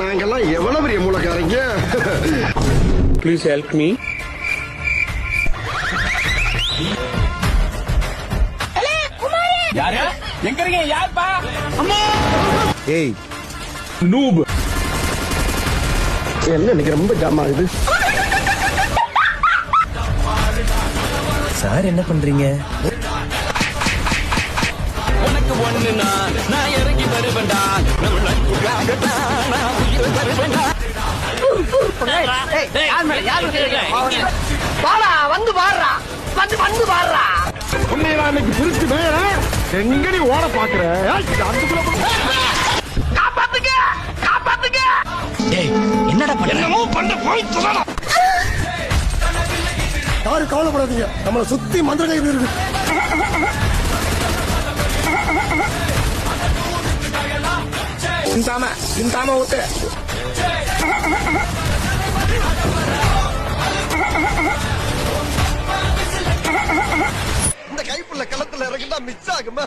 நாங்கெல்லாம் எவ்வளவு பெரிய மூலக்காரங்க. Please help me. யாரு எங்க இருக்கீங்க? யாருப்பா? ஏய் நூப். என்ன இன்னைக்கு ரொம்ப ஜாமா இது. சார் என்ன பண்றீங்க? உனக்கு ஒண்ணுனா நான் இறங்கி வருவேன்டா. வந்து பாடுறா வந்து பாடுறா. உன்னை நான் இன்னைக்கு பிரிச்சு மேல எங்க நீ ஓட பாக்குற? காப்பாத்துங்க காப்பாத்துங்க. என்னடா பண்ண போய் சொல்லலாம். யாரும் கவலைப்படாதீங்க, நம்மளை சுத்தி மந்திர கை இருக்கு. சிந்தாம ஊத்து. இந்த கைப்புள்ள களத்துல இறங்கினா மிஸ் ஆகுமா?